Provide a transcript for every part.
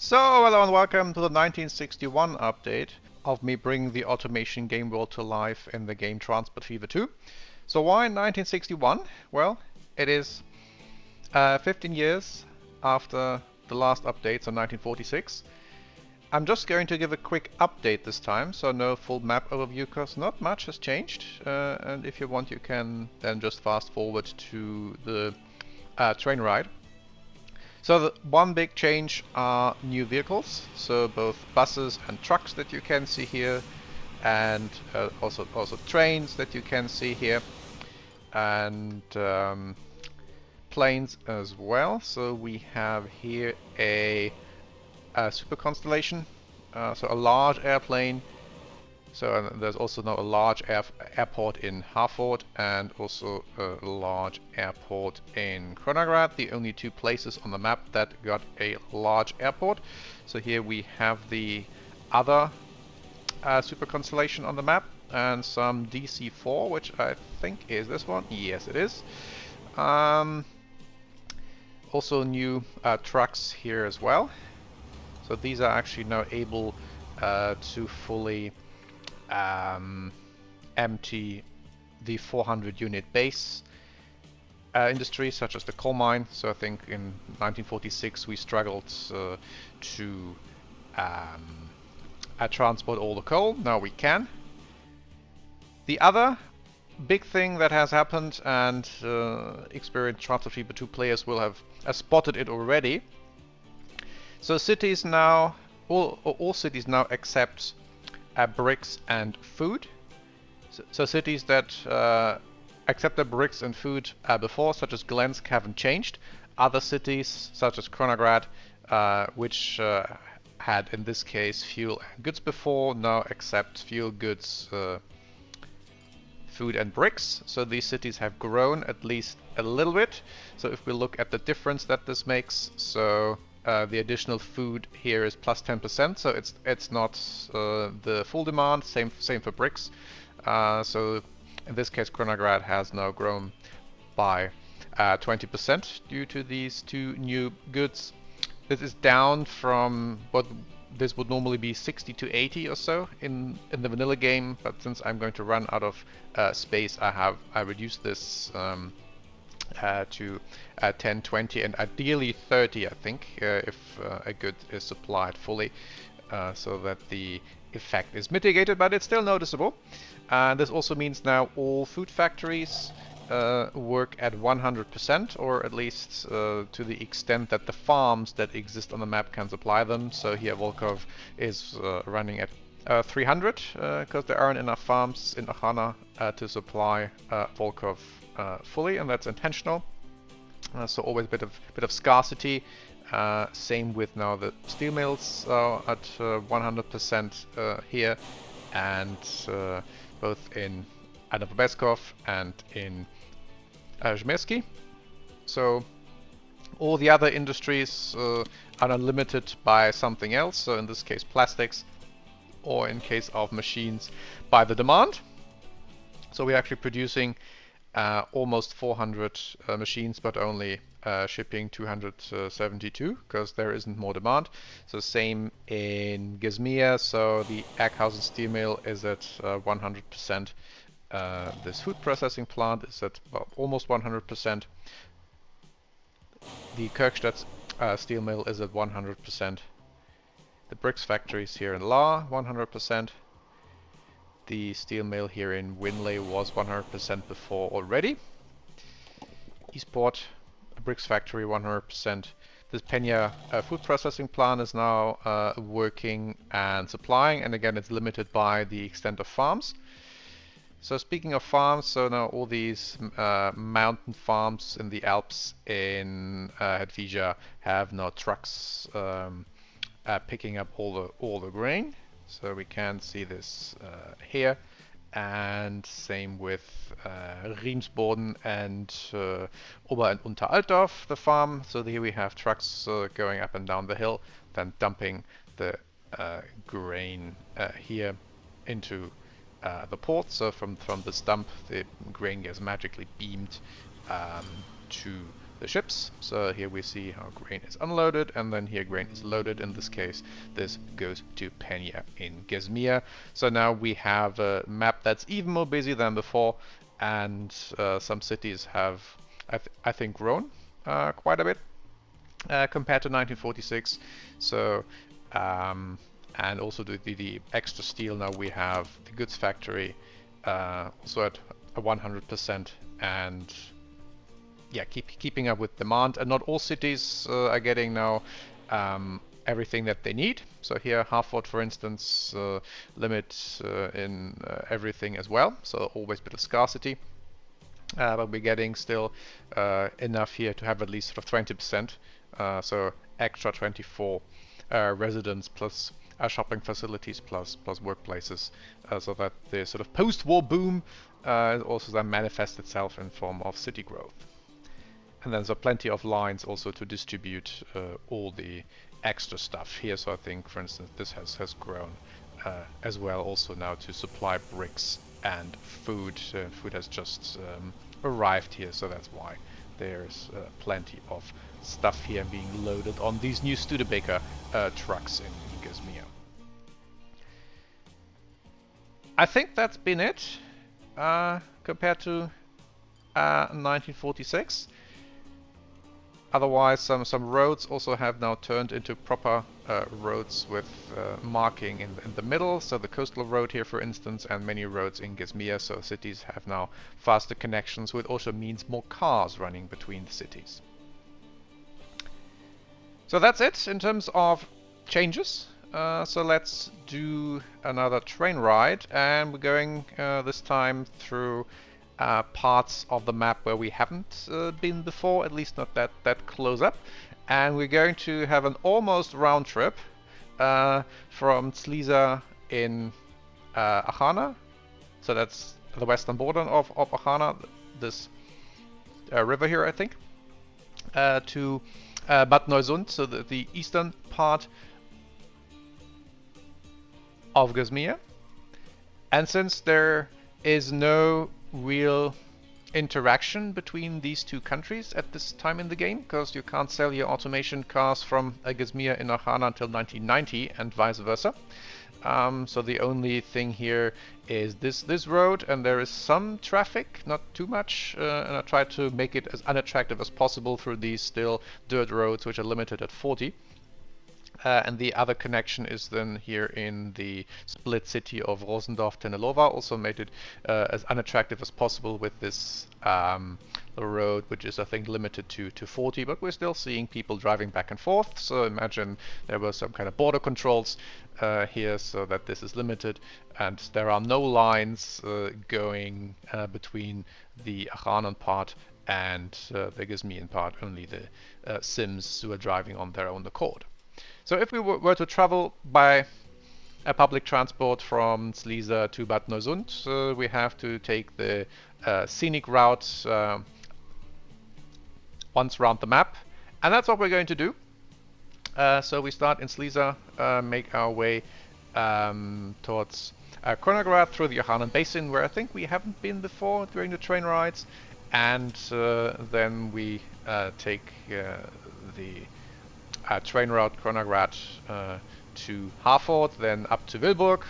So, hello and welcome to the 1961 update of me bringing the automation game world to life in the game Transport Fever 2. So why 1961? Well, it is 15 years after the last update, so 1946. I'm just going to give a quick update this time, so no full map overview because not much has changed. And if you want, you can then just fast forward to the train ride. So the one big change are new vehicles, so both buses and trucks that you can see here, and also trains that you can see here, and planes as well. So we have here a super constellation, so a large airplane. So there's also now a large airport in Harford and also a large airport in Kronagrad, the only two places on the map that got a large airport. So here we have the other super constellation on the map and some DC-4, which I think is this one. Yes, it is. Also new trucks here as well. So these are actually now able to fully empty the 400 unit base industry, such as the coal mine. So I think in 1946 we struggled to transport all the coal. Now we can. The other big thing that has happened, and experienced Transport Fever 2 players will have spotted it already. So cities now, all cities now accept bricks and food. So cities that accepted bricks and food before, such as Glensk, haven't changed. Other cities, such as Kronagrad, which had in this case fuel and goods before, now accept fuel, goods, food and bricks. So these cities have grown at least a little bit. So if we look at the difference that this makes, so the additional food here is plus 10%, so it's not the full demand. Same for bricks. So in this case, Kronagrad has now grown by 20% due to these two new goods. This is down from what this would normally be 60 to 80 or so in the vanilla game, but since I'm going to run out of space, I reduced this to 10, 20 and ideally 30, I think, if a good is supplied fully, so that the effect is mitigated, but it's still noticeable. And this also means now all food factories work at 100%, or at least to the extent that the farms that exist on the map can supply them. So here Volkov is running at 300 because there aren't enough farms in Achana to supply Volkov fully, and that's intentional. So always a bit of scarcity. Same with now the steel mills at 100% here, and both in Anapobeskov and in Zhmyrsky. So all the other industries are unlimited by something else. So in this case, plastics, or in case of machines, by the demand. So we're actually producing almost 400 machines, but only shipping 272 because there isn't more demand. So same in Gizmir. So the Eckhausen steel mill is at 100%. This food processing plant is at almost 100%. The Kirkstadt steel mill is at 100%. The bricks factories here in La, 100%. The steel mill here in Winley was 100% before already. Eastport, bricks factory, 100%. This Peña food processing plant is now working and supplying, and again it's limited by the extent of farms. So speaking of farms, so now all these mountain farms in the Alps in Hedvija have now trucks picking up all the grain. So we can see this here, and same with Riemsboden and Ober- and Unteraltdorf, the farm. So here we have trucks going up and down the hill, then dumping the grain here into the port. So from this dump, the grain gets magically beamed to the ships. So here we see how grain is unloaded, and then here grain is loaded. In this case, this goes to Penya in Gezmir. So now we have a map that's even more busy than before, and some cities have, I think, grown quite a bit compared to 1946. So and also the extra steel, now we have the goods factory also at 100%, and yeah, keeping up with demand. And not all cities are getting now everything that they need. So here Harford, for instance, limits in everything as well, so always a bit of scarcity. But we're getting still enough here to have at least sort of 20%, so extra 24 residents plus shopping facilities plus workplaces, so that the sort of post-war boom also then manifests itself in form of city growth. And then there's plenty of lines also to distribute all the extra stuff here. So I think, for instance, this has grown as well also now to supply bricks and food. Food has just arrived here, so that's why there's plenty of stuff here being loaded on these new Studebaker trucks in Gezmir. I think that's been it compared to 1946. Otherwise, some roads also have now turned into proper roads with marking in the middle. So the coastal road here, for instance, and many roads in Gezmir. So cities have now faster connections, which also means more cars running between the cities. So that's it in terms of changes. So let's do another train ride, and we're going this time through parts of the map where we haven't been before, at least not that close up. And we're going to have an almost round trip from Zlisa in Achana. So that's the western border of Achana, this river here, I think, to Bad Neusund, so the eastern part of Gezmir. And since there is no real interaction between these two countries at this time in the game, because you can't sell your automation cars from Gezmir in Achana until 1990 and vice versa. So the only thing here is this road, and there is some traffic, not too much, and I tried to make it as unattractive as possible through these still dirt roads, which are limited at 40. And the other connection is then here in the split city of Rosendorf-Tenelova, also made it as unattractive as possible with this road, which is I think limited to 40, but we're still seeing people driving back and forth. So imagine there were some kind of border controls here, so that this is limited, and there are no lines going between the Achanan part and the Gezmian part, only the Sims who are driving on their own accord. So if we were to travel by a public transport from Zlisa to Bad Neusund, we have to take the scenic route once around the map, and that's what we're going to do. So we start in Zlisa, make our way towards Kronagrad through the Achanan Basin, where I think we haven't been before during the train rides, and then we take the train route Kronagrad to Harford, then up to Willburg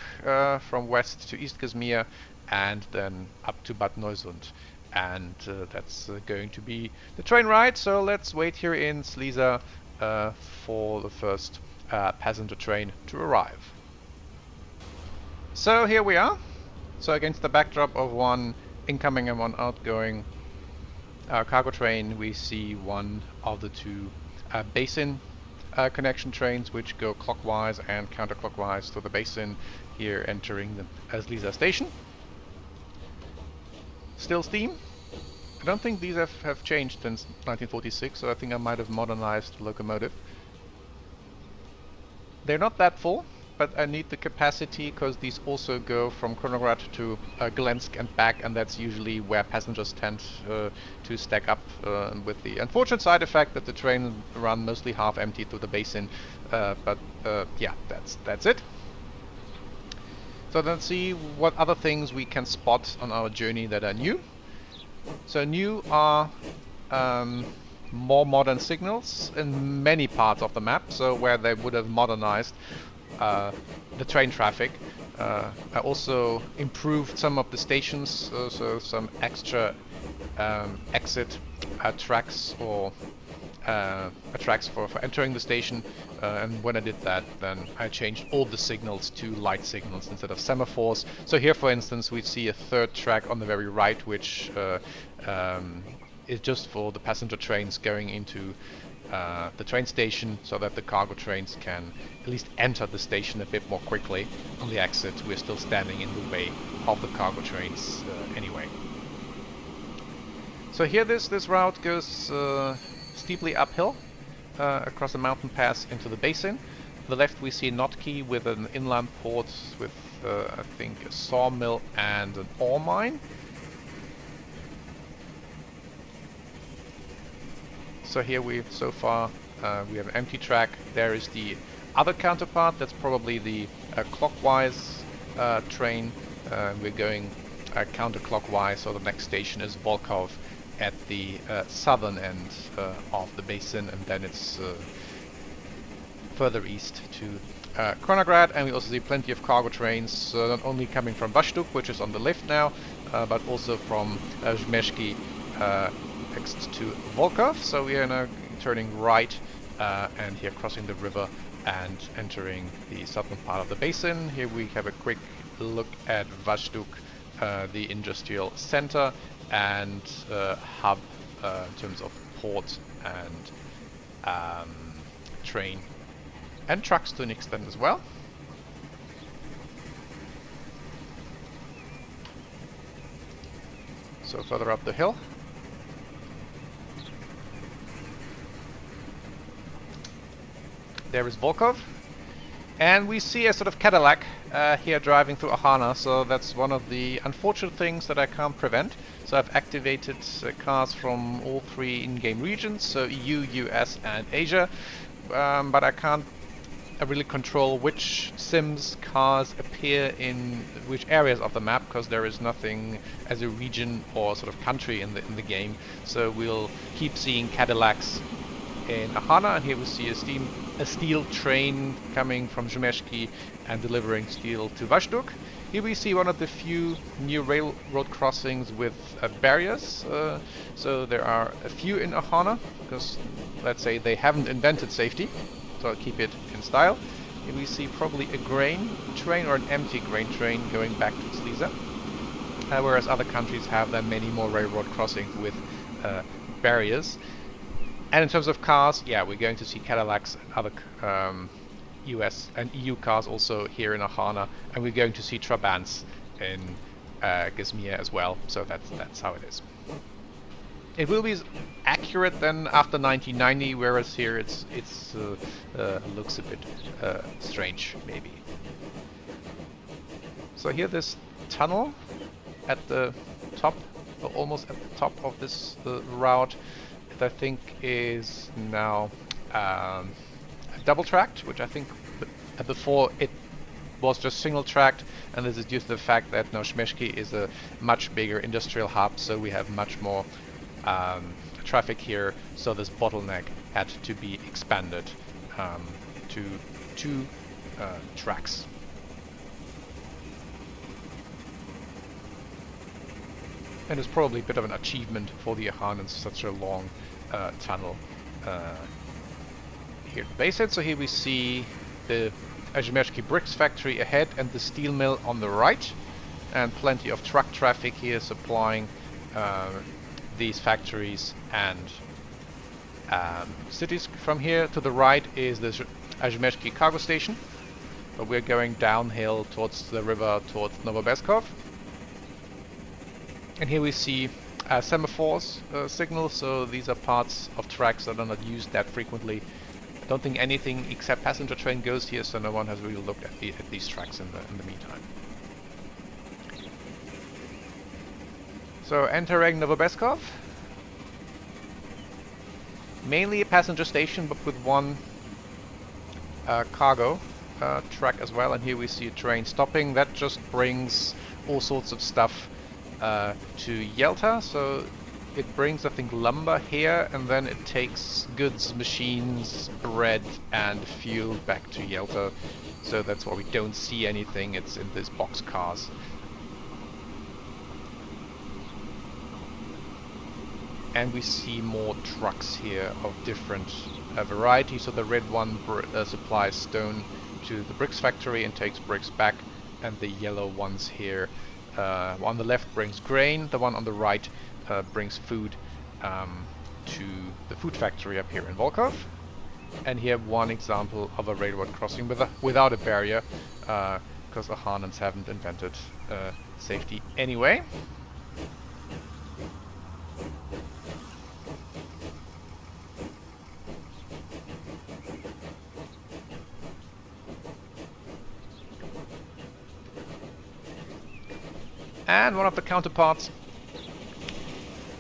from west to East Gezmir, and then up to Bad Neusund. And that's going to be the train ride, so let's wait here in Zlisa for the first passenger train to arrive. So here we are. So against the backdrop of one incoming and one outgoing cargo train, we see one of the two basin connection trains, which go clockwise and counterclockwise to the basin, here entering the Zlisa station. Still steam. I don't think these have changed since 1946, so I think I might have modernized the locomotive. They're not that full, but I need the capacity because these also go from Kronagrad to Glensk and back, and that's usually where passengers tend to stack up, with the unfortunate side effect that the train run mostly half empty through the basin. But yeah, that's it. So let's see what other things we can spot on our journey that are new. So new are more modern signals in many parts of the map, so where they would have modernized the train traffic. I also improved some of the stations, so some extra exit tracks or tracks for entering the station, and when I did that, then I changed all the signals to light signals instead of semaphores. So here, for instance, we see a third track on the very right, which is just for the passenger trains going into the train station, so that the cargo trains can at least enter the station a bit more quickly. On the exit, we're still standing in the way of the cargo trains anyway. So here this route goes steeply uphill across a mountain pass into the basin. To the left we see Notkey with an inland port with I think a sawmill and an ore mine. So here so far we have an empty track. There is the other counterpart, that's probably the clockwise train. We're going counterclockwise, so the next station is Volkov at the southern end of the basin, and then it's further east to Kronagrad. And we also see plenty of cargo trains, not only coming from Vashduk, which is on the left now, but also from Zmeshki next to Volkov. So we are now turning right and here crossing the river and entering the southern part of the basin. Here we have a quick look at Vashduk, the industrial center and hub in terms of port and train and trucks to an extent as well. So further up the hill. There is Volkov. And we see a sort of Cadillac here driving through Ahana, so that's one of the unfortunate things that I can't prevent. So I've activated cars from all three in-game regions, so EU, US and Asia, but I can't really control which sims cars appear in which areas of the map, because there is nothing as a region or sort of country in the game. So we'll keep seeing Cadillacs in Ahana, and here we see a steel train coming from Zmeshki and delivering steel to Vashduk. Here we see one of the few new railroad crossings with barriers. So there are a few in Ahana, because let's say they haven't invented safety, so I'll keep it in style. Here we see probably a grain train or an empty grain train going back to Zlisa, whereas other countries have then many more railroad crossings with barriers. And in terms of cars, yeah, we're going to see Cadillacs and other US and EU cars also here in Ahana, and we're going to see Trabants in Gizmir as well, so that's how it is. It will be accurate then after 1990, whereas here it's looks a bit strange, maybe. So here this tunnel at the top, or almost at the top of this route, that I think is now double-tracked, which I think before it was just single-tracked, and this is due to the fact that now Zmeshki is a much bigger industrial hub, so we have much more traffic here, so this bottleneck had to be expanded to 2 tracks. And it's probably a bit of an achievement for the Ahanans, such a long tunnel here at the base head. So here we see the Zmeshki bricks factory ahead and the steel mill on the right, and plenty of truck traffic here supplying these factories and cities. From here to the right is the Zmeshki cargo station, but we're going downhill towards the river, towards Novobeskov. And here we see semaphores signals, so these are parts of tracks that are not used that frequently. I don't think anything except passenger train goes here, so no one has really looked at these tracks in the meantime. So entering Novobeskov, mainly a passenger station, but with one cargo track as well. And here we see a train stopping. That just brings all sorts of stuff to Yelta. So it brings, I think, lumber here, and then it takes goods, machines, bread, and fuel back to Yalta. So that's why we don't see anything. It's in these box cars. And we see more trucks here of different variety. So the red one supplies stone to the bricks factory and takes bricks back, and the yellow ones here on the left brings grain, the one on the right brings food to the food factory up here in Volkov. And here one example of a railroad crossing without a barrier, because the Hanans haven't invented safety anyway. And one of the counterparts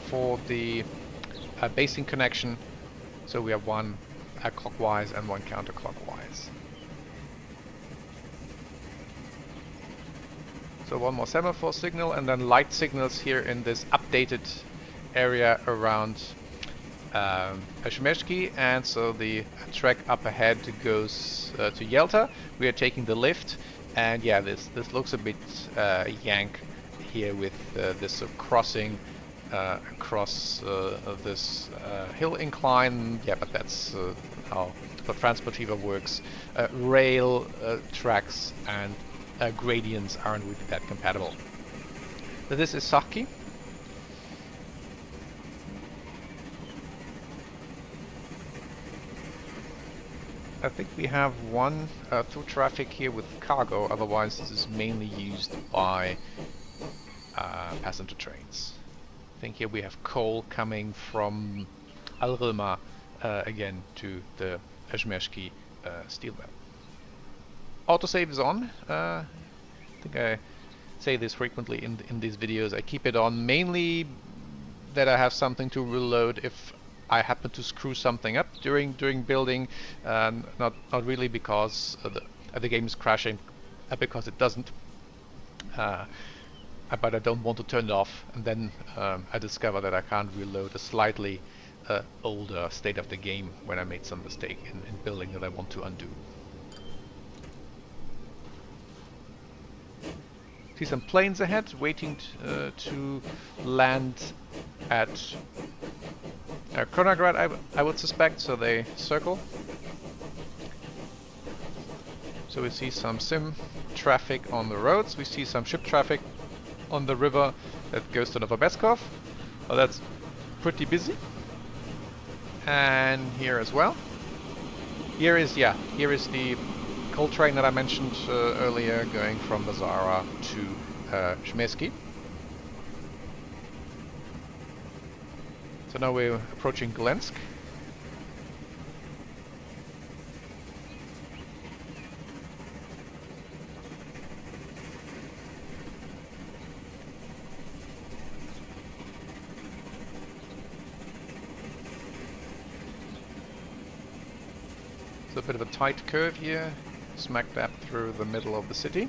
for the basing connection. So we have one clockwise and one counterclockwise. So one more semaphore signal and then light signals here in this updated area around Ashmeshki, and so the track up ahead goes to Yalta. We are taking the lift, and yeah, this looks a bit yank here with this sort of crossing across this hill incline. Yeah, but that's how the transport fever works. Rail tracks and gradients aren't really that compatible. So this is Saki. I think we have one through traffic here with cargo, otherwise this is mainly used by passenger trains. I think here we have coal coming from Alrima again to the Ashmeshki steel mill. Autosave is on. I think I say this frequently in these videos. I keep it on mainly that I have something to reload if I happen to screw something up during building. Not really because the game is crashing, because it doesn't. But I don't want to turn it off, and then I discover that I can't reload a slightly older state of the game when I made some mistake in building that I want to undo. See some planes ahead waiting to land at Kronagrad, I would suspect, so they circle. So we see some sim traffic on the roads, we see some ship traffic on the river that goes to Novobeskov. Oh, that's pretty busy. And here as well. Here is the coal train that I mentioned earlier, going from Bazara to Shmeski. So now we're approaching Glensk. It's a bit of a tight curve here, smack dab through the middle of the city.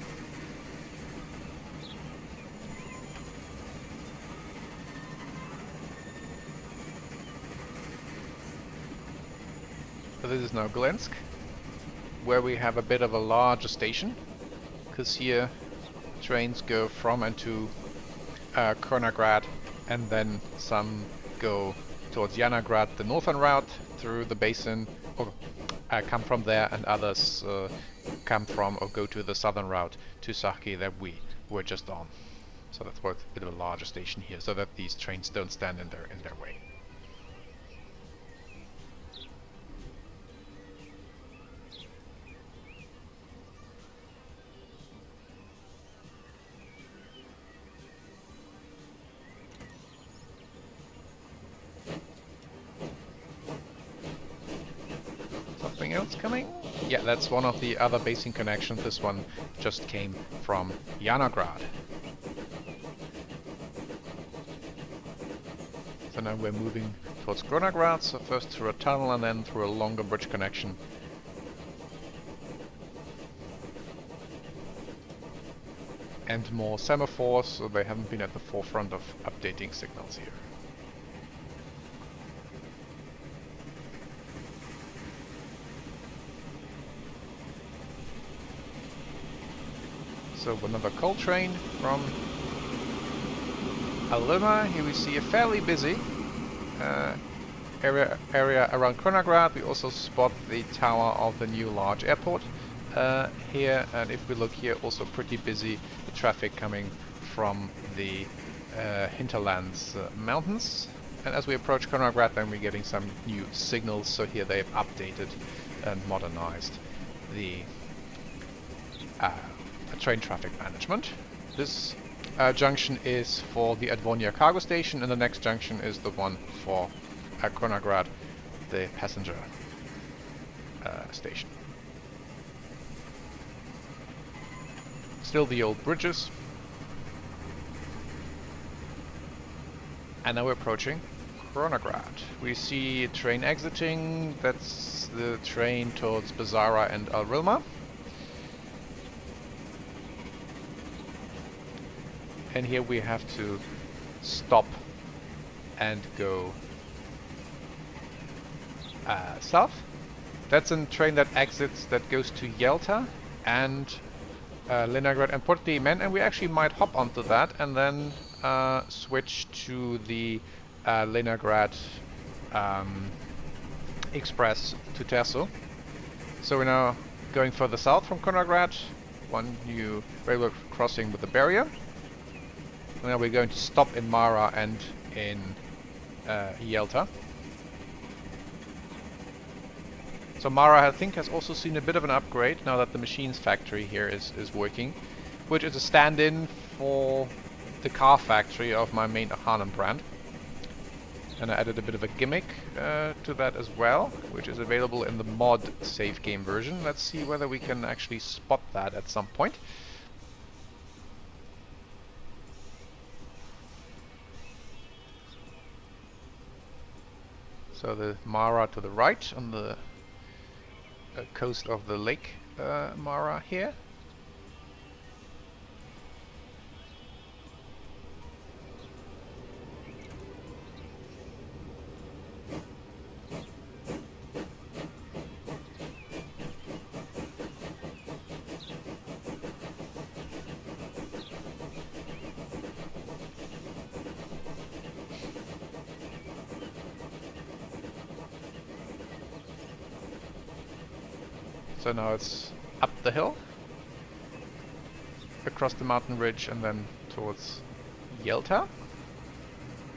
So this is now Glensk, where we have a bit of a larger station, because here trains go from and to Kronagrad, and then some go towards Lenagrad, the northern route through the basin, or come from there, and others come from or go to the southern route to Saki that we were just on. So that's why it's a bit of a larger station here, so that these trains don't stand in their way. Something else coming? Yeah, that's one of the other basing connections. This one just came from Lenagrad. So now we're moving towards Kronagrad, so first through a tunnel and then through a longer bridge connection. And more semaphores, so they haven't been at the forefront of updating signals here. So another coal train from Aluma. Here we see a fairly busy area around Kronagrad. We also spot the tower of the new large airport here, and if we look here, also pretty busy, the traffic coming from the hinterlands mountains. And as we approach Kronagrad, then we're getting some new signals. So here they've updated and modernized the train traffic management. This junction is for the Advonia cargo station, and the next junction is the one for Kronagrad, the passenger station. Still the old bridges. And now we're approaching Kronagrad. We see a train exiting. That's the train towards Bazara and Alrilma. And here we have to stop and go south. That's a train that exits, that goes to Yalta and Lenagrad and Port-Dimen, and we actually might hop onto that and then switch to the Lenagrad Express to Terso. So we're now going further south from Kronagrad, one new railroad crossing with the barrier. And now we're going to stop in Mara and in Yalta. So Mara, I think, has also seen a bit of an upgrade now that the machines factory here is working, which is a stand-in for the car factory of my main Arnhem brand. And I added a bit of a gimmick to that as well, which is available in the mod save game version. Let's see whether we can actually spot that at some point. So the Mara to the right on the coast of the lake Mara here. So now it's up the hill, across the mountain ridge, and then towards Yalta.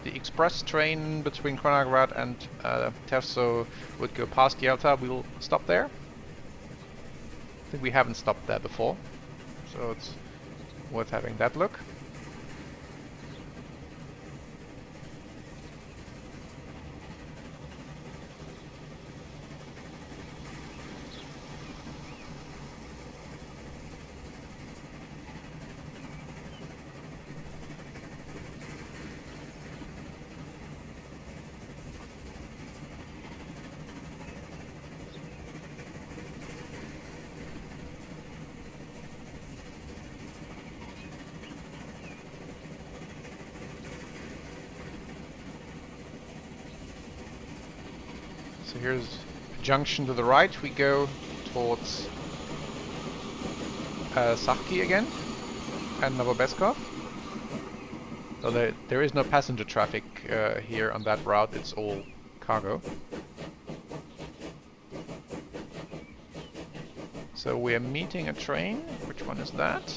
The express train between Kronagrad and Terso would go past Yalta. We'll stop there. I think we haven't stopped there before, so it's worth having that look. So here's a junction to the right. We go towards Sachki again and Novobeskov. So there is no passenger traffic here on that route. It's all cargo. So we're meeting a train. Which one is that?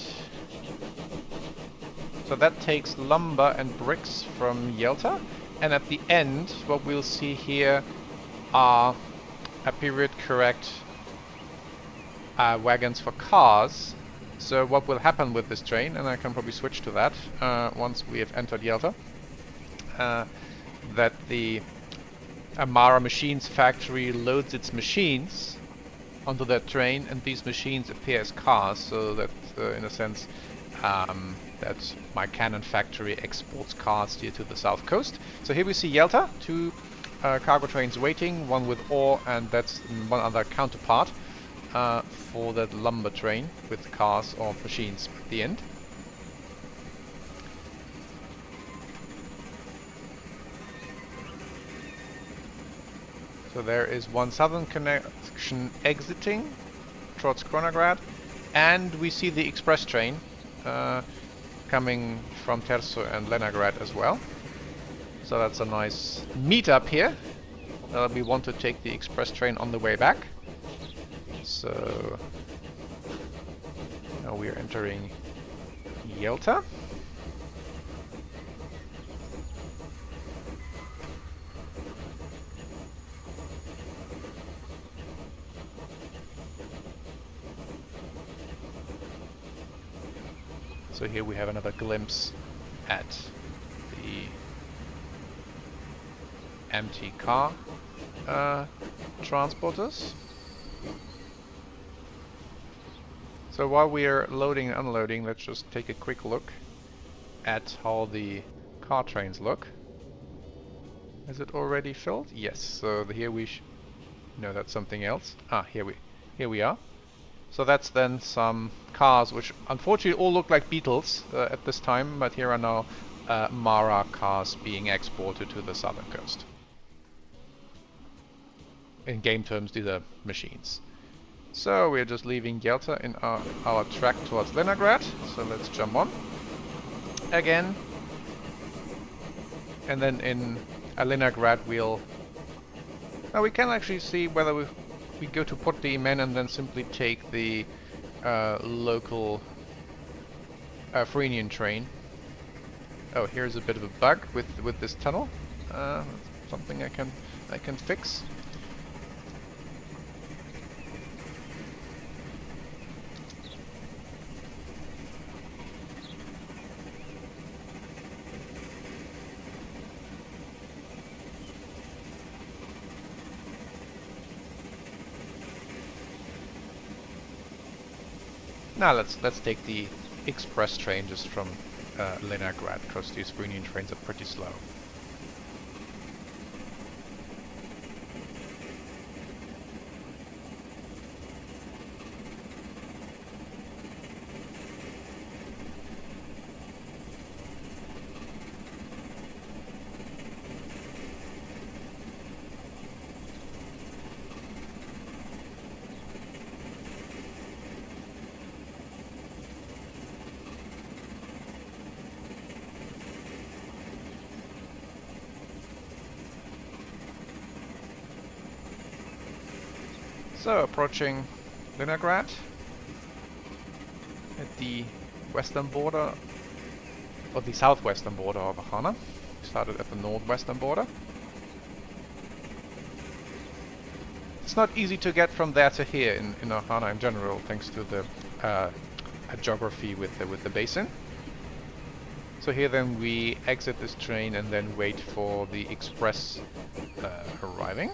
So that takes lumber and bricks from Yalta. And at the end, what we'll see here are a period correct wagons for cars. So what will happen with this train, and I can probably switch to that once we have entered Yalta, that the Amara Machines factory loads its machines onto that train, and these machines appear as cars, so that in a sense that my Cannon factory exports cars here to the south coast. So here we see Yalta, two cargo trains waiting, one with ore, and that's one other counterpart for that lumber train with cars or machines at the end. So there is one southern connection exiting towards Kronagrad, and we see the express train coming from Terso and Lenagrad as well. So that's a nice meetup here. We want to take the express train on the way back. So now we are entering Yelta. So here we have another glimpse at the empty car transporters. So while we are loading and unloading, let's just take a quick look at how the car trains look. Is it already filled? Yes. So here we no, that's something else. Ah, here we are. So that's then some cars which unfortunately all look like Beetles at this time, but here are now Mara cars being exported to the southern coast. In game terms, these are machines. So we're just leaving Yelta in our track towards Lenagrad. So let's jump on again. And then in Lenagrad now we can actually see whether we go to Port de Men and then simply take the local Frenian train. Oh, here's a bit of a bug with this tunnel. Something I can fix. Now let's take the express train just from Lenagrad, because these Frenian trains are pretty slow. So, approaching Lenagrad at the western border, or the southwestern border of Ahana. We started at the northwestern border. It's not easy to get from there to here in Ahana in general, thanks to the geography with the basin. So here then we exit this train and then wait for the express arriving.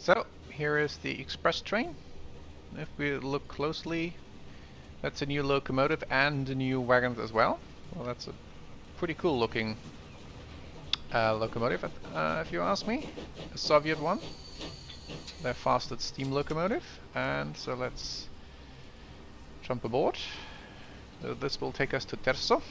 So, here is the express train. If we look closely, that's a new locomotive and new wagons as well. Well, that's a pretty cool looking locomotive, if you ask me. A Soviet one. Their fastest steam locomotive. And so let's jump aboard. This will take us to Terso.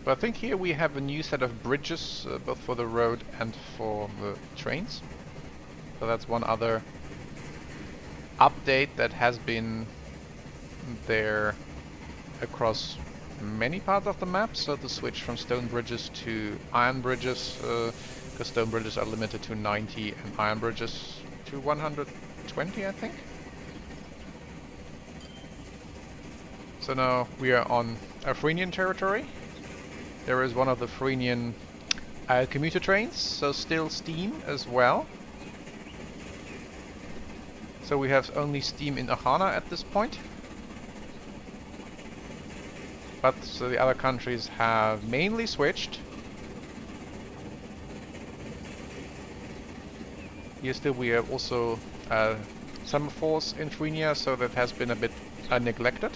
But I think here we have a new set of bridges, both for the road and for the trains. So that's one other update that has been there across many parts of the map. So the switch from stone bridges to iron bridges, because stone bridges are limited to 90 and iron bridges to 120, I think. So now we are on Frenian territory. There is one of the Frenian commuter trains, so still steam as well. So we have only steam in Ahana at this point. But so the other countries have mainly switched. Here still we have also semaphores in Fuenia, so that has been a bit neglected.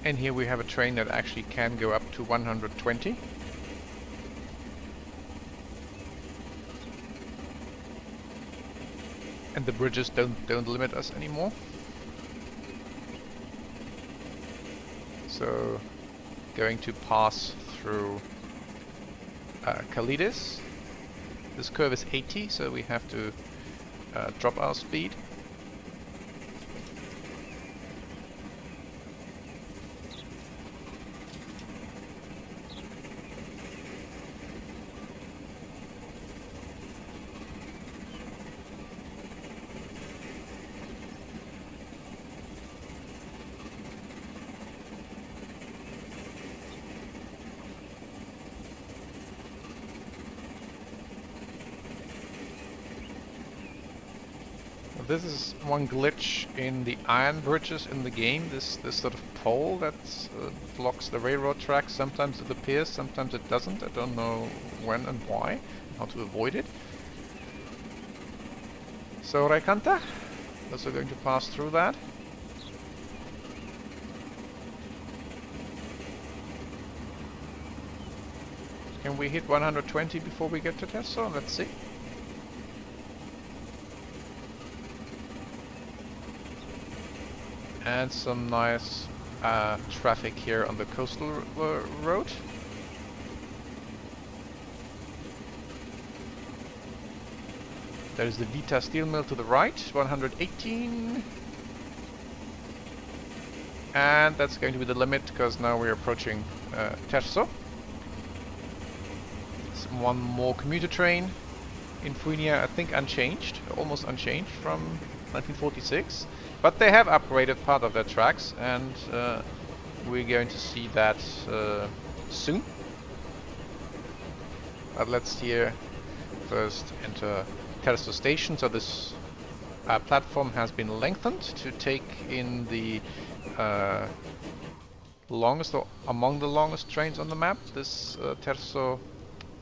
And here we have a train that actually can go up to 120. And the bridges don't limit us anymore. So going to pass through Kalides. This curve is 80, so we have to drop our speed. This is one glitch in the iron bridges in the game. This sort of pole that blocks the railroad tracks. Sometimes it appears, sometimes it doesn't. I don't know when and why, how to avoid it. So Raikanta, also going to pass through that. Can we hit 120 before we get to Terso? Let's see. And some nice traffic here on the coastal road. There's the Vita steel mill to the right, 118. And that's going to be the limit, because now we're approaching Terso. One more commuter train in Fuenia, I think unchanged, almost unchanged from 1946. But they have upgraded part of their tracks, and we're going to see that soon. But let's here first enter Terso station. So this platform has been lengthened to take in the longest, or among the longest trains on the map, this Terso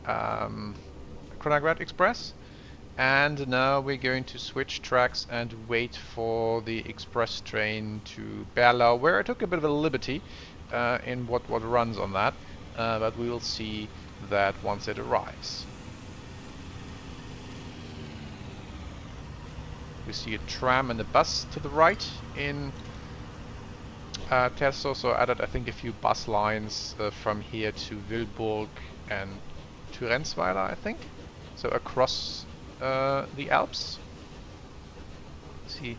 Kronagrad Express. And now we're going to switch tracks and wait for the express train to Berlau, where I took a bit of a liberty in what runs on that, but we will see that once it arrives. We see a tram and a bus to the right in Terso, so added I think a few bus lines from here to Willburg and to Rensweiler, I think, so across the Alps. See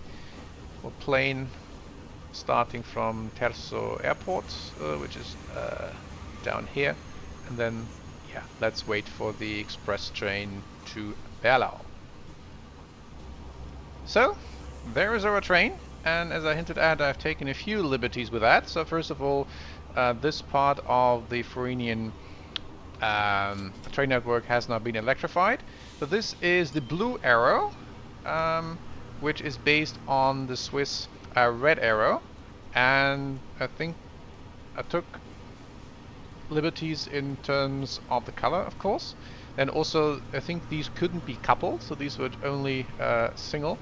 a plane starting from Terso Airport, which is down here, and then yeah, let's wait for the express train to Berlau. So there is our train, and as I hinted at, I've taken a few liberties with that. So first of all, this part of the Fuenian train network has now been electrified. So this is the Blue Arrow, which is based on the Swiss Red Arrow, and I think I took liberties in terms of the color, of course. And also I think these couldn't be coupled, so these were only single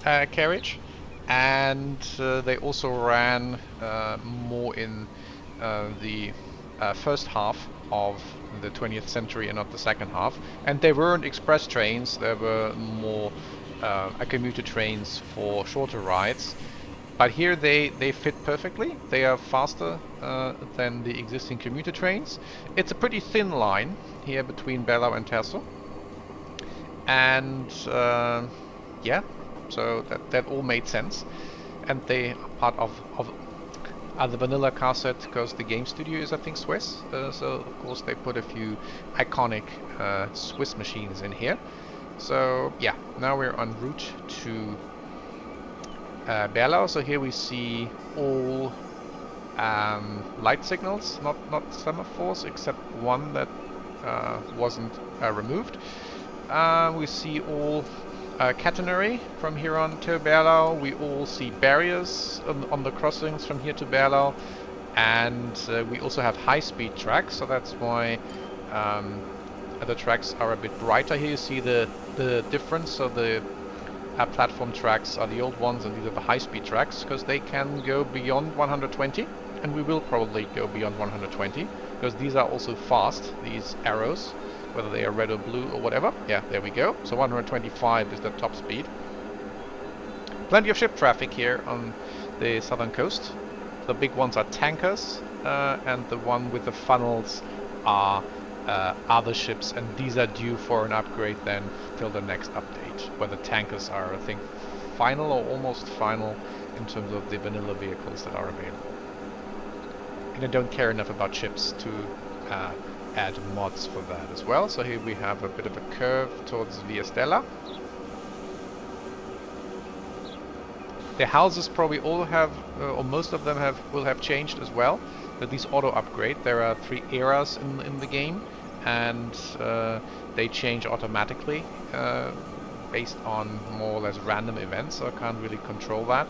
carriage, and they also ran more in the first half of the 20th century and not the second half. And they weren't express trains, they were more commuter trains for shorter rides. But here they fit perfectly. They are faster than the existing commuter trains. It's a pretty thin line here between Berlau and Terso. And yeah, so that all made sense. And they are part of the vanilla car set, because the game studio is, I think, Swiss. So of course they put a few iconic Swiss machines in here. So yeah, now we're en route to Berlau. So here we see all light signals, not semaphores, except one that wasn't removed. We see all catenary from here on to Berlau. We all see barriers on the crossings from here to Berlau, And we also have high-speed tracks, so that's why the tracks are a bit brighter. Here you see the difference. So the platform tracks are the old ones, and these are the high-speed tracks, because they can go beyond 120, and we will probably go beyond 120, because these are also fast, these arrows, whether they are red or blue or whatever. Yeah, there we go. So 125 is the top speed. Plenty of ship traffic here on the southern coast. The big ones are tankers, and the one with the funnels are other ships, and these are due for an upgrade then till the next update, where the tankers are, I think, final or almost final in terms of the vanilla vehicles that are available. And I don't care enough about ships to add mods for that as well. So here we have a bit of a curve towards Via Stella. The houses probably all have, or most of them will have changed as well. But these auto upgrade. There are 3 eras in the game, and they change automatically based on more or less random events. So I can't really control that.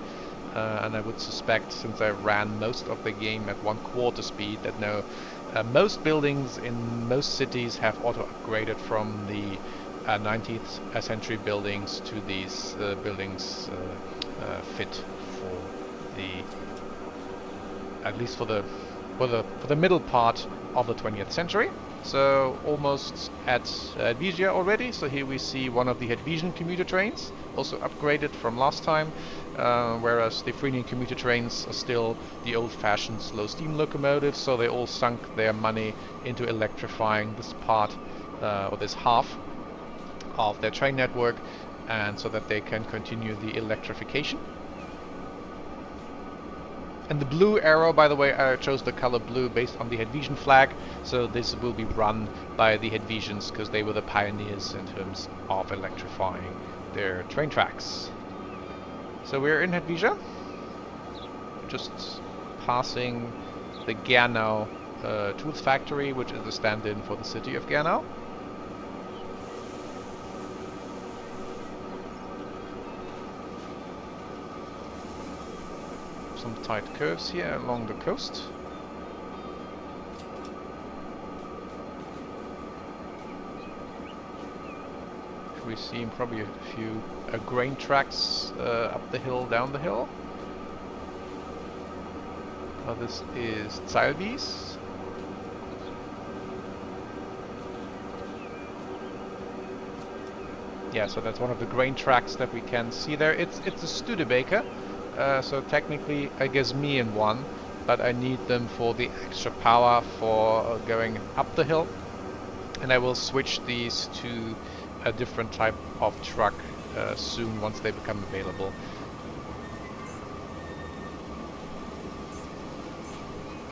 And I would suspect, since I ran most of the game at 1/4 speed, that most buildings in most cities have auto upgraded from the 19th century buildings to these buildings fit for the, at least for the middle part of the 20th century. So almost at Hedvisia already. So here we see one of the Hedvisian commuter trains, also upgraded from last time, whereas the Frenian commuter trains are still the old-fashioned slow steam locomotives. So they all sunk their money into electrifying this part or this half of their train network, and so that they can continue the electrification. And the blue arrow, by the way, I chose the color blue based on the Hedvisian flag, so this will be run by the Hedvisians because they were the pioneers in terms of electrifying their train tracks. So we're in Hedvisia, just passing the Gernau tools factory, which is a stand-in for the city of Gernau. Some tight curves here along the coast. We see probably a few grain tracks up the hill, down the hill. This is Zalbis. Yeah, so that's one of the grain tracks that we can see there. It's a Studebaker. So technically I guess me in one, but I need them for the extra power for going up the hill, and I will switch these to a different type of truck soon once they become available.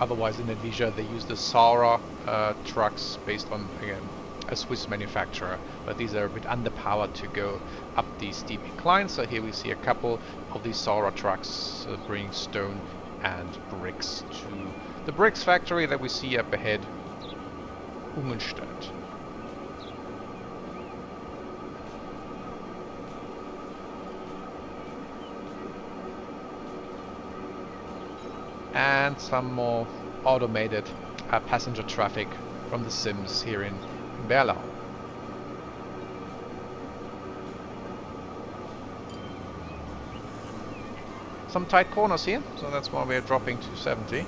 Otherwise in Hedvisia they use the Sara trucks based on, again, a Swiss manufacturer, but these are a bit underpowered to go up these steep inclines. So here we see a couple of these Sara trucks bringing stone and bricks to the bricks factory that we see up ahead, Ungenstadt. And some more automated passenger traffic from the Sims here in Berlau. Some tight corners here, so that's why we're dropping to 70.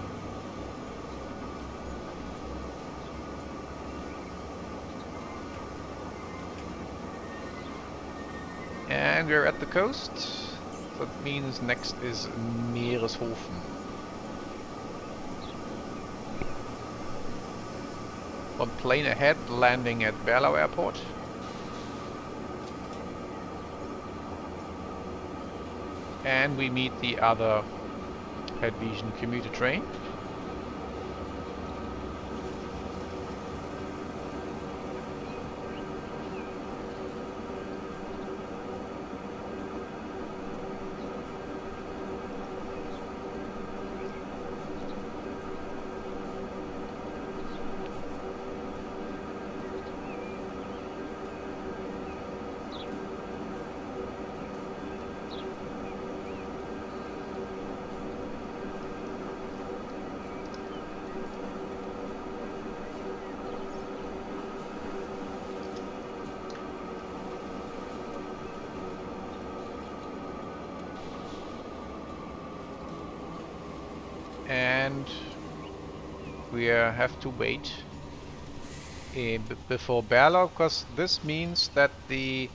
And we're at the coast. That means next is Meereshofen. One plane ahead, landing at Berlau Airport. And we meet the other Hedvisian commuter train. and we have to wait before Berlau, because this means that the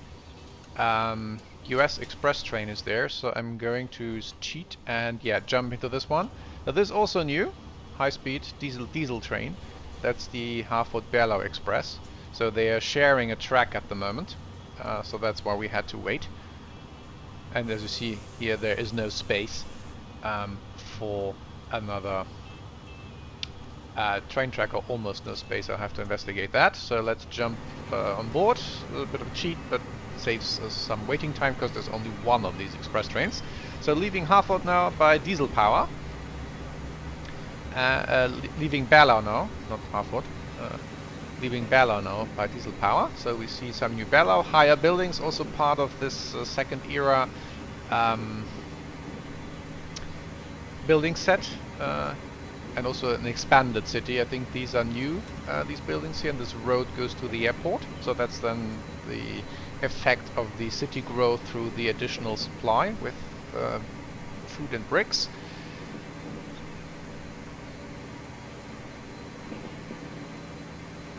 US Express train is there. So I'm going to cheat and yeah, jump into this one. Now this is also new, high-speed diesel train. That's the Harford-Berlau Express. So they are sharing a track at the moment. So that's why we had to wait. And as you see here, there is no space for another train track, or almost no space. I'll have to investigate that. So let's jump on board. A little bit of a cheat, but saves us some waiting time because there's only one of these express trains. So leaving Harford now by diesel power. Leaving Berlau now, not Harford. Leaving Berlau now by diesel power. So we see some new Berlau, higher buildings, also part of this second era building set. And also an expanded city. I think these are new, these buildings here, and this road goes to the airport. So that's then the effect of the city growth through the additional supply with food and bricks.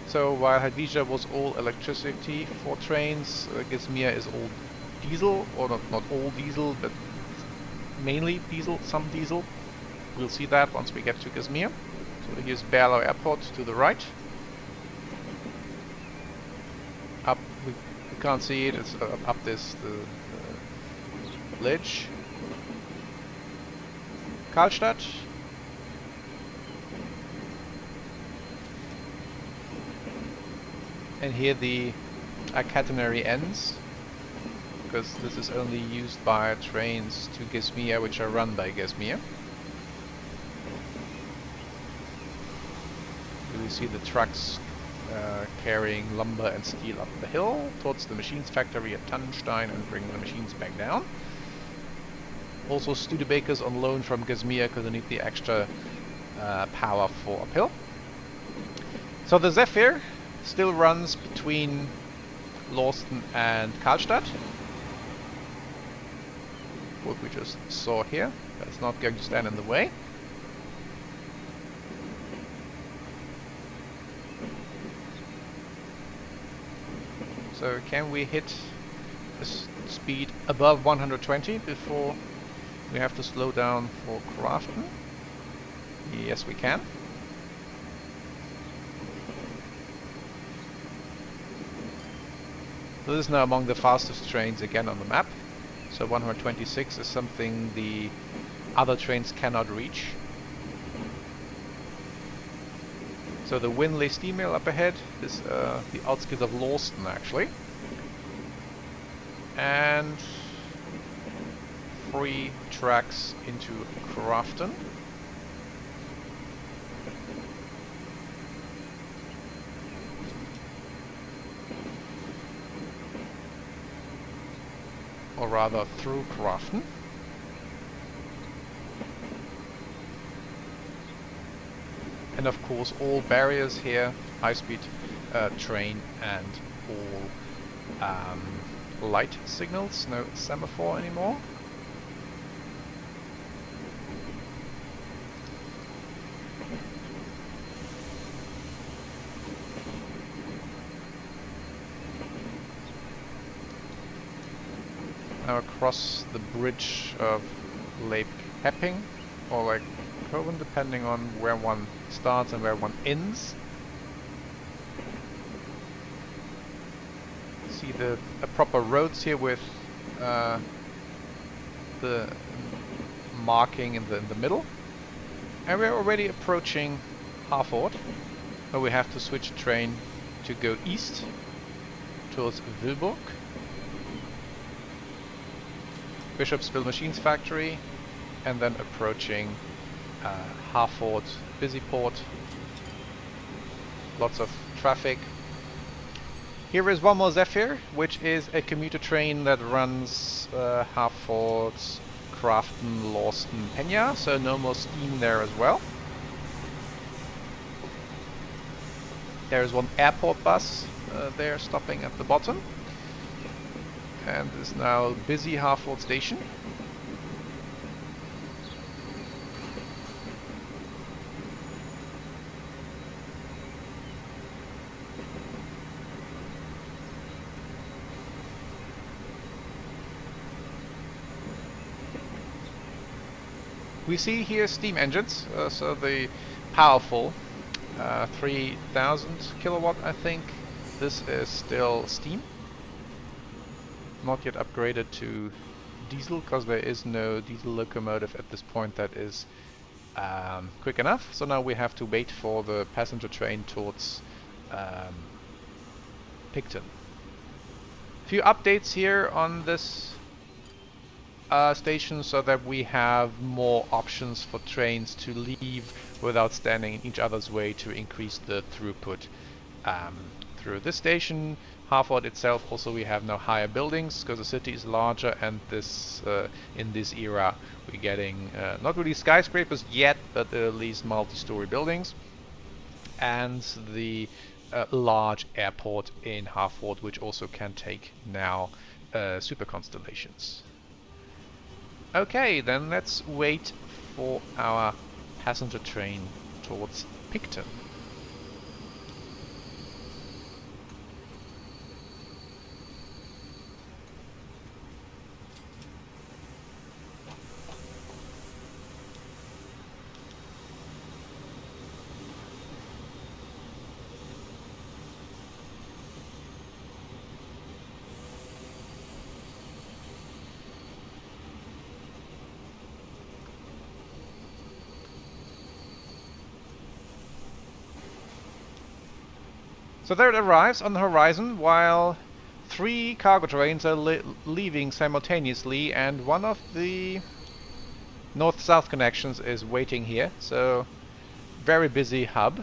So while Hadvija was all electricity for trains, Gizmir is all diesel, or not all diesel, but mainly diesel, some diesel. We'll see that once we get to Gizmir. So here's Berlau Airport to the right. Up, we can't see it, it's up this ledge. Karlstadt. And here the catenary ends, because this is only used by trains to Gizmir which are run by Gizmir. You see the trucks carrying lumber and steel up the hill towards the machines factory at Tannenstein and bring the machines back down. Also Studebakers on loan from Gizmir because they need the extra power for uphill. So the Zephyr still runs between Lawston and Karlstadt. What we just saw here. That's not going to stand in the way. So can we hit a speed above 120 before we have to slow down for Crafton? Yes, we can. This is now among the fastest trains again on the map. So 126 is something the other trains cannot reach. So the Winley steam mill up ahead is the outskirts of Lawston actually. And 3 tracks into Crafton. Or rather through Crafton. And of course all barriers here, high-speed train and all light signals, no semaphore anymore. Now across the bridge of Lake Hepping, or Lake Coven, depending on where one starts and where one ends. See the proper roads here with the marking in the middle. And we're already approaching Harford, where we have to switch train to go east towards Willburg. Bishopsville Machines Factory, and then approaching Harford busy port. Lots of traffic. Here is one more Zephyr, which is a commuter train that runs Harford, Crafton, Lawston, Pena, so no more steam there as well. There is one airport bus there stopping at the bottom. And is now busy Harford station. we see here steam engines, so the powerful 3000 kilowatt, I think. This is still steam, not yet upgraded to diesel, because there is no diesel locomotive at this point that is quick enough. So now we have to wait for the passenger train towards Pigton. Few updates here on this station, so that we have more options for trains to leave without standing in each other's way, to increase the throughput through this station. Harford itself also, we have now higher buildings because the city is larger, and this in this era we're getting not really skyscrapers yet, but at least multi-story buildings, and the large airport in Harford, which also can take now super constellations. Okay, then let's wait for our passenger train towards Pigton. So there it arrives on the horizon, while 3 cargo trains are leaving simultaneously, and one of the north-south connections is waiting here. So very busy hub,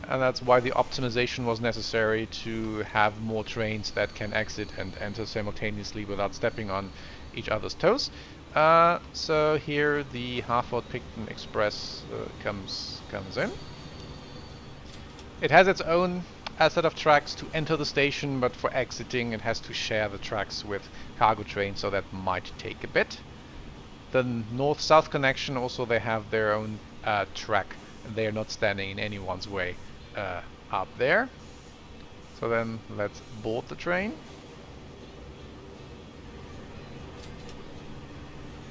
and that's why the optimization was necessary, to have more trains that can exit and enter simultaneously without stepping on each other's toes. So here the Harford-Pigton Express comes in. It has its own set of tracks to enter the station, but for exiting it has to share the tracks with cargo trains, so that might take a bit. The north-south connection also, they have their own track, and they are not standing in anyone's way up there. So then let's board the train.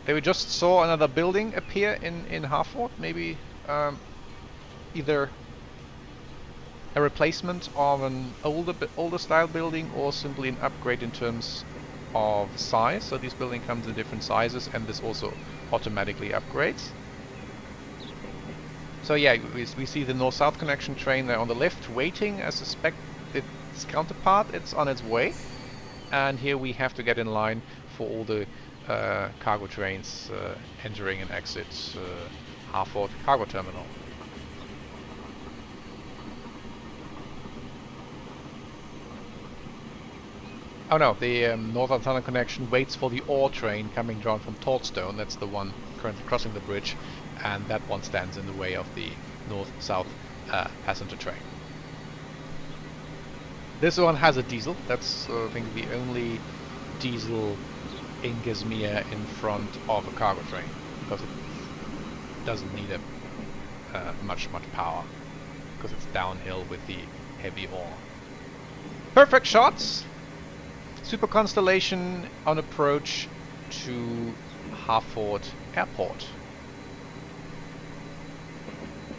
There we just saw another building appear in Harford, maybe either a replacement of an older style building, or simply an upgrade in terms of size. So this building comes in different sizes, and this also automatically upgrades. So yeah, we see the north-south connection train there on the left waiting. I suspect its counterpart, it's on its way. And here we have to get in line for all the cargo trains entering and exit Harford Cargo Terminal. Oh no, the Northern Tunnel connection waits for the ore train coming down from Torstone. That's the one currently crossing the bridge, and that one stands in the way of the north-south passenger train. This one has a diesel. That's I think the only diesel in Gizmir in front of a cargo train, because it doesn't need much power, because it's downhill with the heavy ore. Perfect shots! Super constellation on approach to Harford Airport.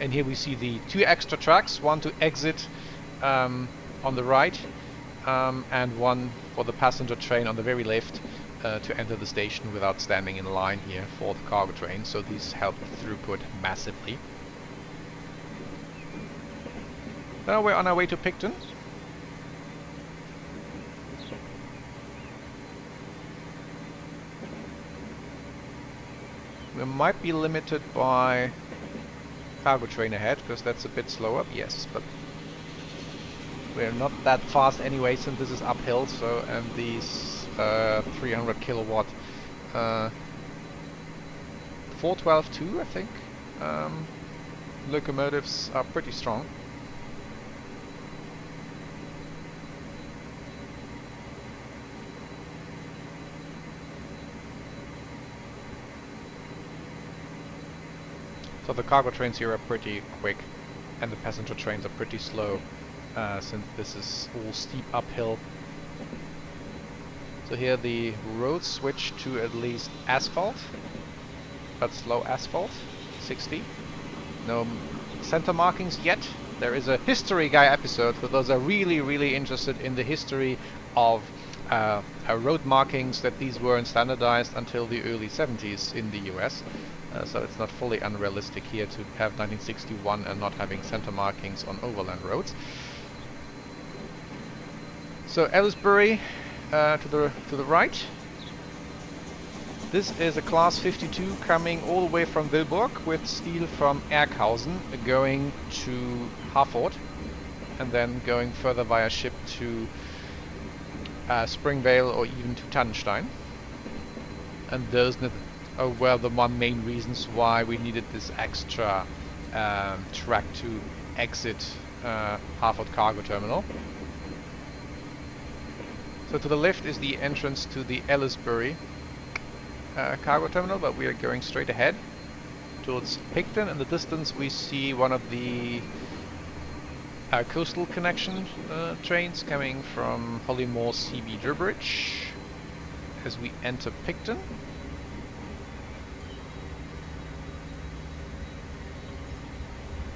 And here we see the 2 extra tracks, one to exit on the right, and one for the passenger train on the very left to enter the station without standing in line here for the cargo train. So these help throughput massively. Now we're on our way to Pigton. We might be limited by cargo train ahead, because that's a bit slower. Yes, but we're not that fast anyway, since this is uphill. So, and these 300 kilowatt 412-2, I think, locomotives are pretty strong. So the cargo trains here are pretty quick, and the passenger trains are pretty slow, since this is all steep uphill. So here the roads switch to at least asphalt. but slow asphalt. 60. No center markings yet. There is a history guy episode for those are really interested in the history of road markings, that these weren't standardized until the early 70s in the US. So it's not fully unrealistic here to have 1961 and not having center markings on overland roads. So Aylesbury to the right. This is a class 52 coming all the way from Willburg with steel from Erkhausen going to Harford and then going further via ship to Springvale or even to Tannenstein. And those were the one main reasons why we needed this extra track to exit Harford Cargo Terminal. So to the left is the entrance to the Aylesbury cargo terminal, but we are going straight ahead towards Pigton. In the distance we see one of the coastal connection trains coming from Hollymore CB Durbridge as we enter Pigton.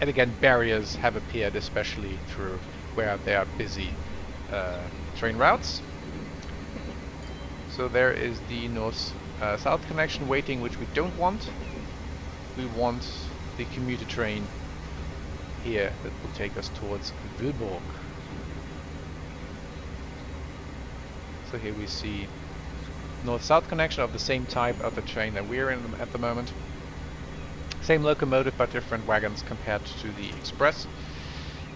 And again, barriers have appeared, especially through where there are busy train routes. So there is the north-south connection waiting, which we don't want. We want the commuter train here that will take us towards Willburg. So here we see north-south connection of the same type of the train that we're in at the moment. Same locomotive but different wagons compared to the express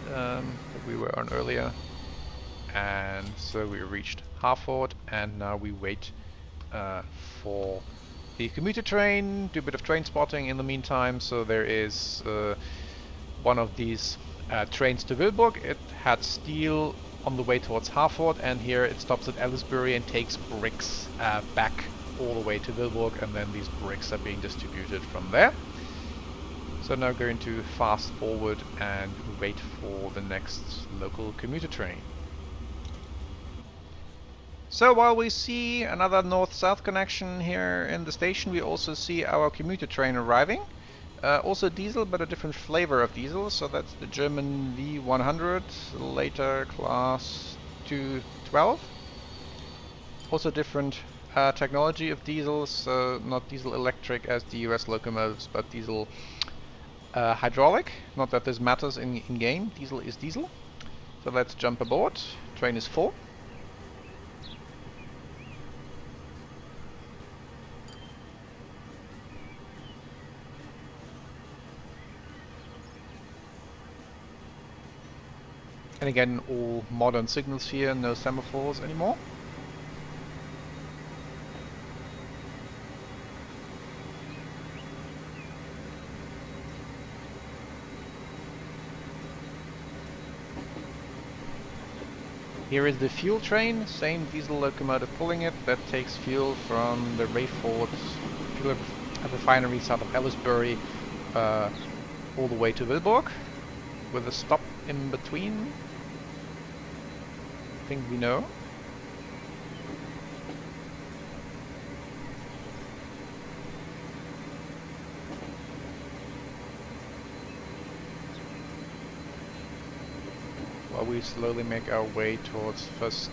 that we were on earlier. And so we reached Harford, and now we wait for the commuter train, do a bit of train spotting in the meantime. So there is one of these trains to Willburg. It had steel on the way towards Harford, and here it stops at Aylesbury and takes bricks back all the way to Willburg, and then these bricks are being distributed from there. So now going to fast forward and wait for the next local commuter train. So while we see another north-south connection here in the station, we also see our commuter train arriving. Also diesel, but a different flavor of diesel. So that's the German V100, later class 212. Also different technology of diesels, so not diesel electric as the US locomotives, but diesel hydraulic. Not that this matters in game, diesel is diesel. So let's jump aboard. Train is full. And again, all modern signals here, no semaphores anymore. Here is the fuel train, same diesel locomotive pulling it, that takes fuel from the Rayford fuel refinery south of Aylesbury all the way to Willburg, with a stop in between. I think we know. While we slowly make our way towards first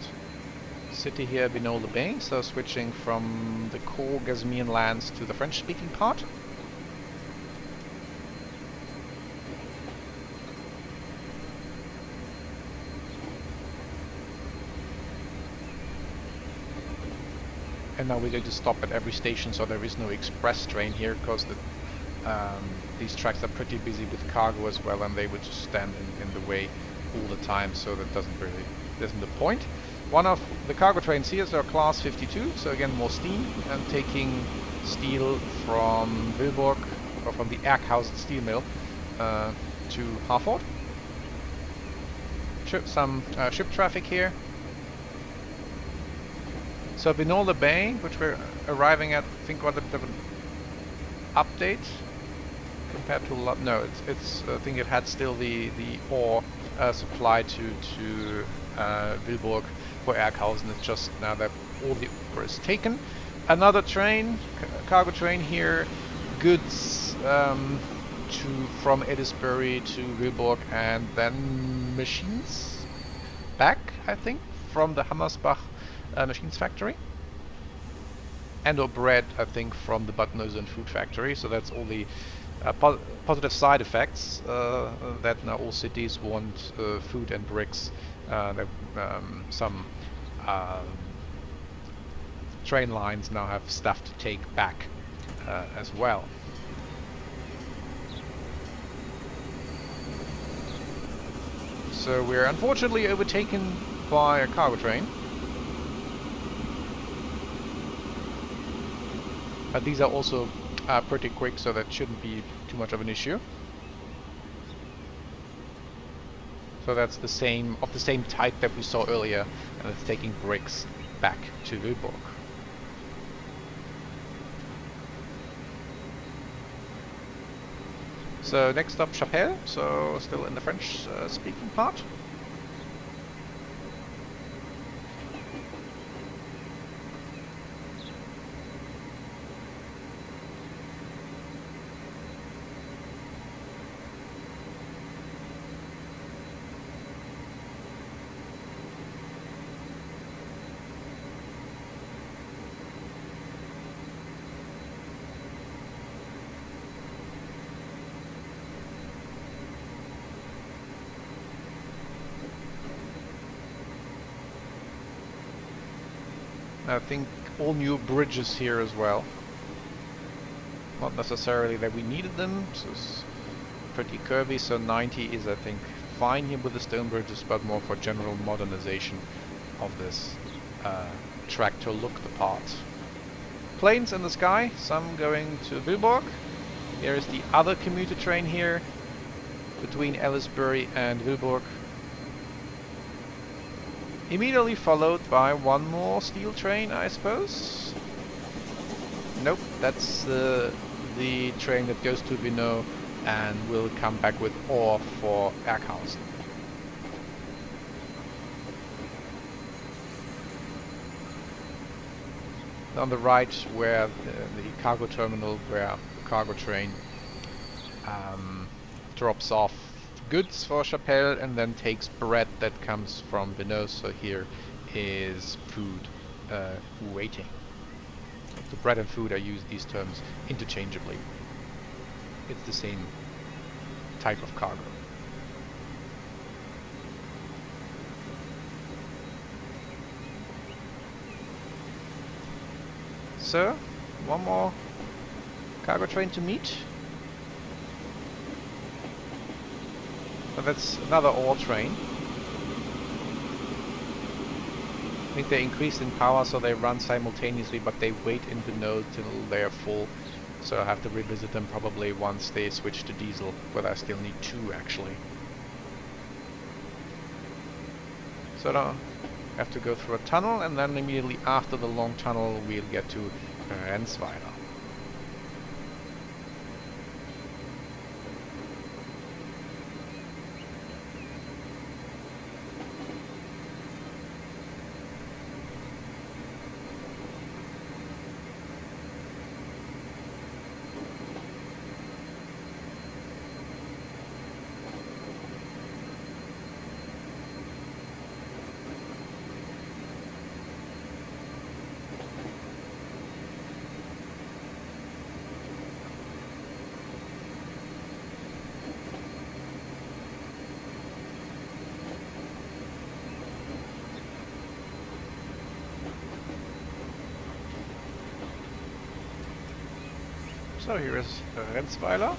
city here, Vignoles-les-Bains, so switching from the core Gazmian lands to the French-speaking part. And now we're going to stop at every station, so there is no express train here, because these tracks are pretty busy with cargo as well, and they would just stand in the way all the time, so that isn't the point. One of the cargo trains here is our class 52, so again more steam, and taking steel from Willburg, or from the Erkhausen steel mill, to Harford. Some ship traffic here. So Vignoles-les-Bains, which we're arriving at, I think got a bit of an update compared to I think it had still the ore supply to Willburg for Erkhausen. It's just now that all the ore is taken. Another train, cargo train here, goods from Edisbury to Willburg, and then machines back, I think, from the Hammersbach machines factory. And or bread, I think, from the Bad Neusund food factory. So that's all the positive side effects that now all cities want food and bricks. Some train lines now have stuff to take back as well. So we're unfortunately overtaken by a cargo train. But these are also pretty quick, so that shouldn't be too much of an issue. So that's the same type that we saw earlier, and it's taking bricks back to Willburg. So next stop, Chapelle, so still in the French speaking part. I think all new bridges here as well. Not necessarily that we needed them, so it's pretty curvy, so 90 is I think fine here with the stone bridges, but more for general modernization of this track to look the part. Planes in the sky, some going to Willburg. Here is the other commuter train here between Ellisbury and Willburg. Immediately followed by one more steel train, I suppose. Nope, that's the train that goes to Vineux and will come back with ore for Erkhausen. On the right, where the cargo terminal, where the cargo train drops off goods for Chapelle and then takes bread that comes from Vineux. So here is food waiting. The bread and food, I use these terms interchangeably. It's the same type of cargo. So, one more cargo train to meet. But that's another ore train. I think they increased in power, so they run simultaneously, but they wait in Vineux till they are full. So I'll have to revisit them probably once they switch to diesel, but I still need two actually. So now I have to go through a tunnel, and then immediately after the long tunnel we'll get to Rensweiler. So here is Rensweiler.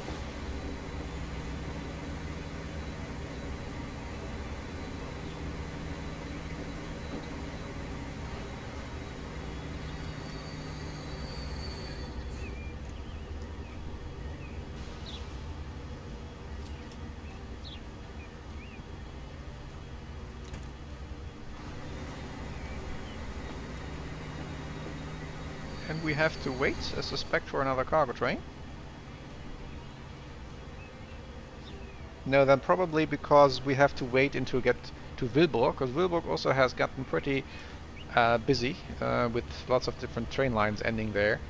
And we have to wait, I suspect, for another cargo train. No, then probably because we have to wait until get to Willburg, because Willburg also has gotten pretty busy with lots of different train lines ending there.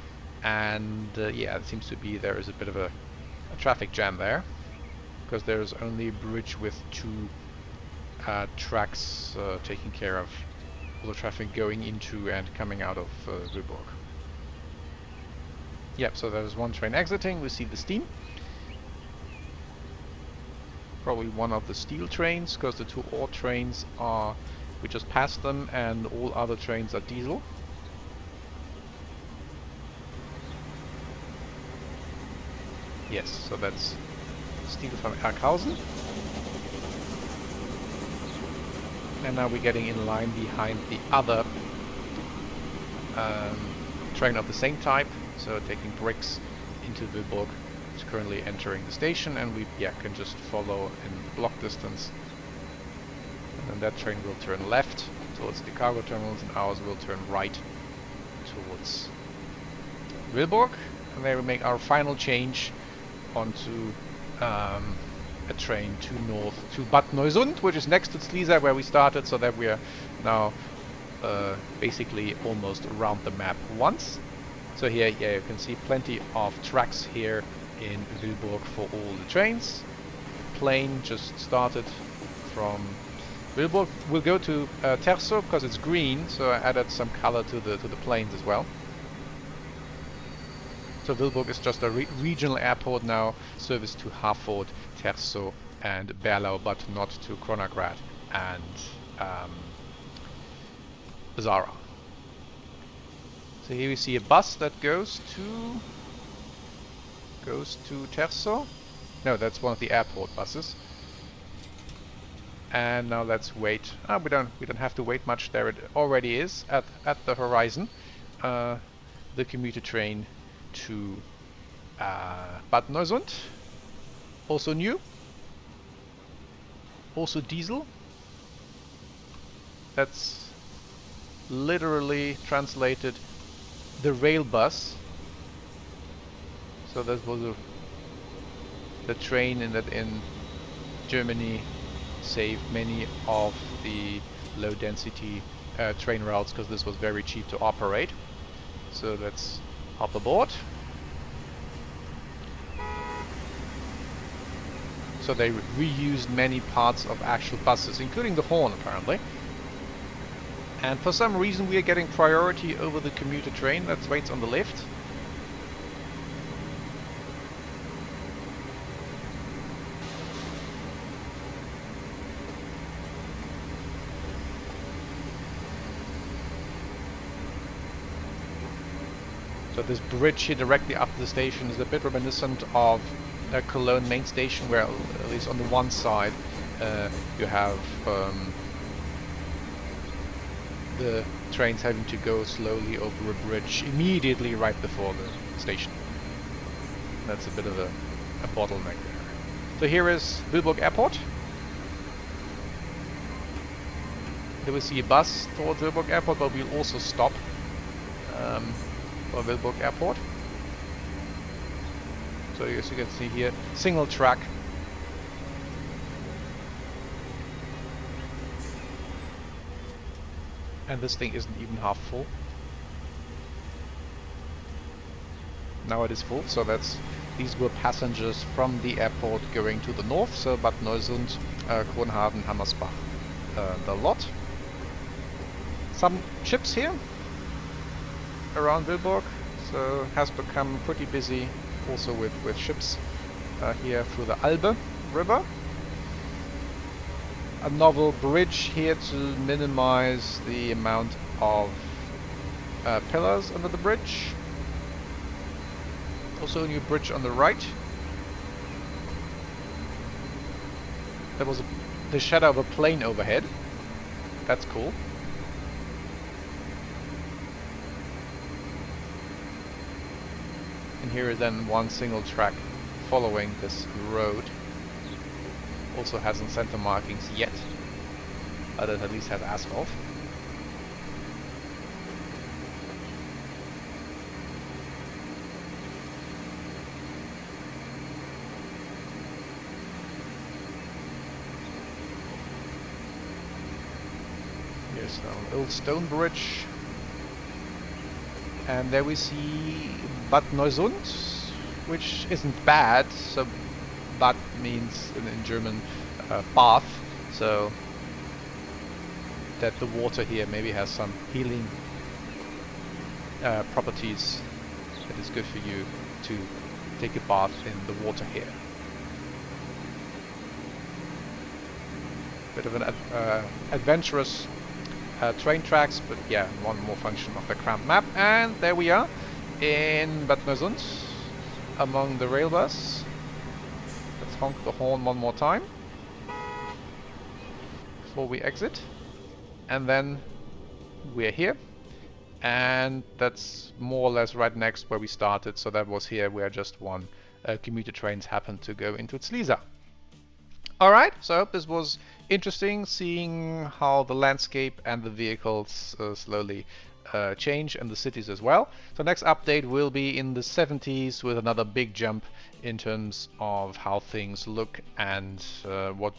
And yeah, it seems to be there is a bit of a traffic jam there, because there's only a bridge with two tracks taking care of all the traffic going into and coming out of Willburg. Yep, so there's one train exiting. We see the steam. Probably one of the steel trains, because the two ore trains are, we just passed them, and all other trains are diesel. Yes, so that's steel from Erkhausen. And now we're getting in line behind the other train of the same type, so taking bricks into Willburg. It's currently entering the station, and we can just follow in block distance. And then that train will turn left towards the cargo terminals, and ours will turn right towards Willburg. And there we make our final change onto a train to north to Bad Neusund, which is next to Zlisa, where we started, so that we are now basically almost around the map once. So here, yeah, you can see plenty of tracks here in Willburg for all the trains. Plane just started from Willburg. We'll go to Terso because it's green, so I added some color to the planes as well. So Willburg is just a regional airport now, service to Harford, Terso and Berlau, but not to Kronagrad and Zara. So here we see a bus that goes to Terso. No, that's one of the airport buses. And now let's wait. We don't have to wait much. There it already is at the horizon. The commuter train to Bad Neusund. Also new. Also diesel. That's literally translated the rail bus. So that was the train in Germany saved many of the low density train routes, because this was very cheap to operate. So let's hop aboard. So they reused many parts of actual buses, including the horn apparently. And for some reason we are getting priority over the commuter train that waits on the lift. So this bridge here directly after the station is a bit reminiscent of Cologne main station, where at least on the one side you have the trains having to go slowly over a bridge immediately right before the station. That's a bit of a bottleneck there. So here is Willburg Airport. There we see a bus towards Willburg Airport, but we'll also stop for Willburg Airport. So as you can see here, single track. And this thing isn't even half full. Now it is full, so these were passengers from the airport going to the north, so Bad Neusund, Kronhaven, Hammersbach, the lot. Some ships here around Willburg, so has become pretty busy also with ships here through the Albe river. A novel bridge here to minimize the amount of pillars under the bridge. Also a new bridge on the right. There was the shadow of a plane overhead. That's cool. And here is then one single track following this road. Also hasn't center markings yet, but it at least has asphalt. Here's an old stone bridge. And there we see Bad Neusund, which isn't bad. So Bad means in German bath, so that the water here maybe has some healing properties. It is good for you to take a bath in the water here. Bit of an adventurous train tracks, but yeah, one more function of the cramped map. And there we are in Bad Neusund among the rail bus. Let's honk the horn one more time before we exit. And then we're here. And that's more or less right next where we started. So that was here where just one commuter trains happened to go into Zlisa. Alright, so I hope this was interesting, seeing how the landscape and the vehicles slowly change, and the cities as well. So next update will be in the 70s with another big jump in terms of how things look and what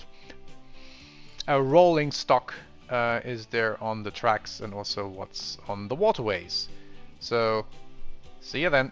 a rolling stock is there on the tracks and also what's on the waterways. So see you then.